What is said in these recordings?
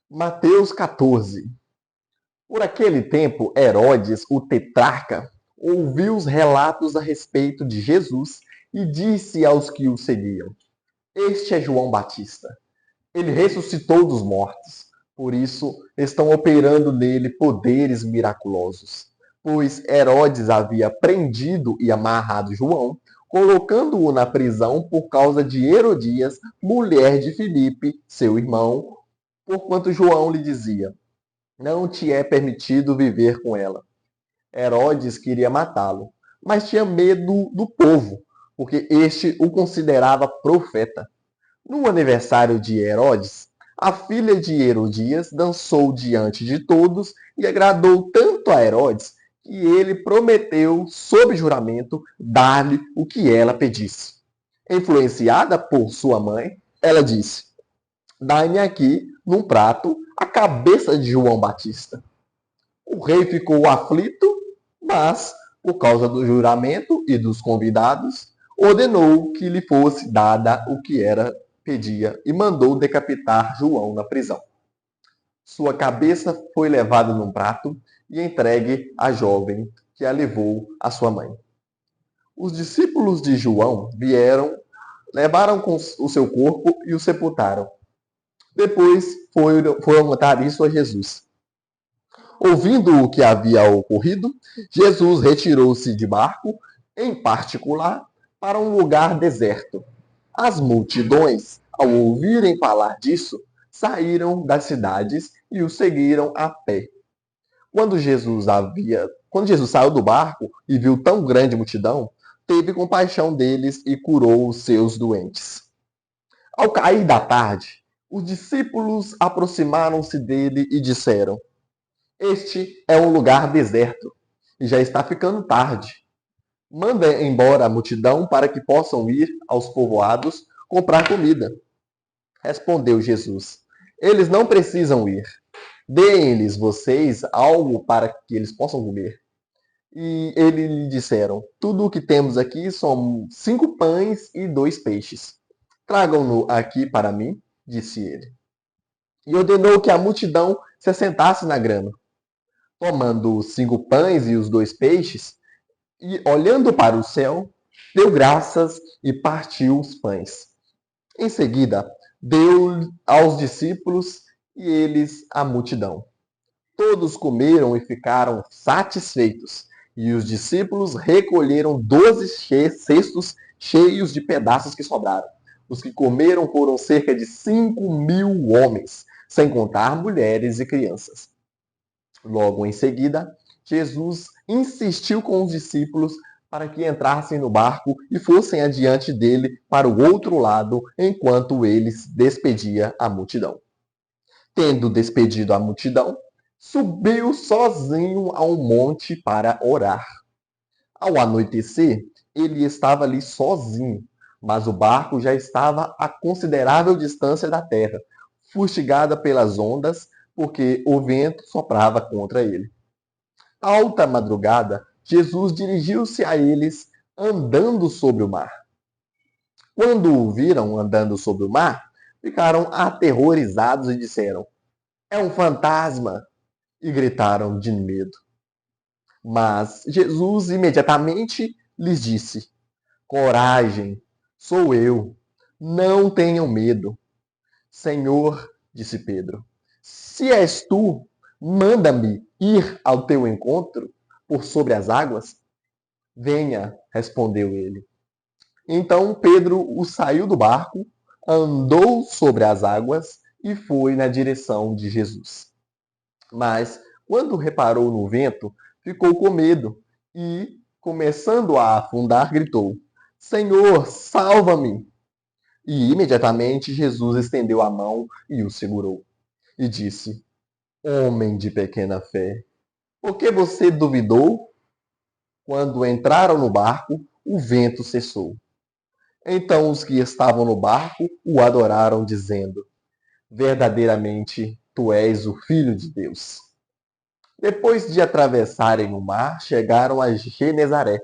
Mateus 14. Por aquele tempo, Herodes, o tetrarca, ouviu os relatos a respeito de Jesus e disse aos que o seguiam: Este é João Batista. Ele ressuscitou dos mortos. Por isso, estão operando nele poderes miraculosos. Pois Herodes havia prendido e amarrado João, colocando-o na prisão por causa de Herodias, mulher de Filipe, seu irmão, porquanto João lhe dizia: Não te é permitido viver com ela. Herodes queria matá-lo, mas tinha medo do povo, porque este o considerava profeta. No aniversário de Herodes, a filha de Herodias dançou diante de todos e agradou tanto a Herodes que ele prometeu, sob juramento, dar-lhe o que ela pedisse. Influenciada por sua mãe, ela disse: Dai-me aqui, num prato, a cabeça de João Batista. O rei ficou aflito, mas, por causa do juramento e dos convidados, ordenou que lhe fosse dada o que era pedia e mandou decapitar João na prisão. Sua cabeça foi levada num prato e entregue à jovem, que a levou à sua mãe. Os discípulos de João vieram, levaram com o seu corpo e o sepultaram. Depois foram contar isso a Jesus. Ouvindo o que havia ocorrido, Jesus retirou-se de barco, em particular, para um lugar deserto. As multidões, ao ouvirem falar disso, saíram das cidades e o seguiram a pé. Quando Jesus saiu do barco e viu tão grande multidão, teve compaixão deles e curou os seus doentes. Ao cair da tarde, os discípulos aproximaram-se dele e disseram: Este é um lugar deserto e já está ficando tarde. Manda embora a multidão para que possam ir aos povoados comprar comida. Respondeu Jesus: Eles não precisam ir. Deem-lhes vocês algo para que eles possam comer. E eles lhe disseram: Tudo o que temos aqui são 5 pães e 2 peixes. Tragam-no aqui para mim, disse ele. E ordenou que a multidão se assentasse na grama. Tomando os 5 pães e os 2 peixes, e olhando para o céu, deu graças e partiu os pães. Em seguida, deu aos discípulos e eles à multidão. Todos comeram e ficaram satisfeitos, e os discípulos recolheram 12 cestos cheios de pedaços que sobraram. Os que comeram foram cerca de 5.000 homens, sem contar mulheres e crianças. Logo em seguida, Jesus insistiu com os discípulos para que entrassem no barco e fossem adiante dele para o outro lado, enquanto ele despedia a multidão. Tendo despedido a multidão, subiu sozinho ao monte para orar. Ao anoitecer, ele estava ali sozinho, mas o barco já estava a considerável distância da terra, fustigada pelas ondas, porque o vento soprava contra ele. Alta madrugada, Jesus dirigiu-se a eles andando sobre o mar. Quando o viram andando sobre o mar, ficaram aterrorizados e disseram: É um fantasma! E gritaram de medo. Mas Jesus imediatamente lhes disse: Coragem, sou eu. Não tenham medo. Senhor, disse Pedro, se és tu, manda-me ir ao teu encontro por sobre as águas. Venha, respondeu ele. Então Pedro o saiu do barco, andou sobre as águas e foi na direção de Jesus. Mas, quando reparou no vento, ficou com medo e, começando a afundar, gritou: Senhor, salva-me! E imediatamente Jesus estendeu a mão e o segurou. E disse: Homem de pequena fé, por que você duvidou? Quando entraram no barco, o vento cessou. Então os que estavam no barco o adoraram, dizendo: Verdadeiramente, tu és o Filho de Deus. Depois de atravessarem o mar, chegaram a Genezaré.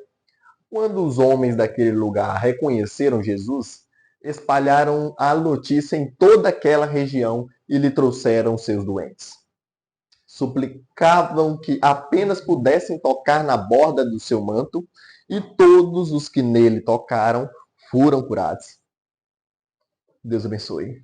Quando os homens daquele lugar reconheceram Jesus, espalharam a notícia em toda aquela região e lhe trouxeram seus doentes. Suplicavam que apenas pudessem tocar na borda do seu manto, e todos os que nele tocaram foram curados. Deus abençoe.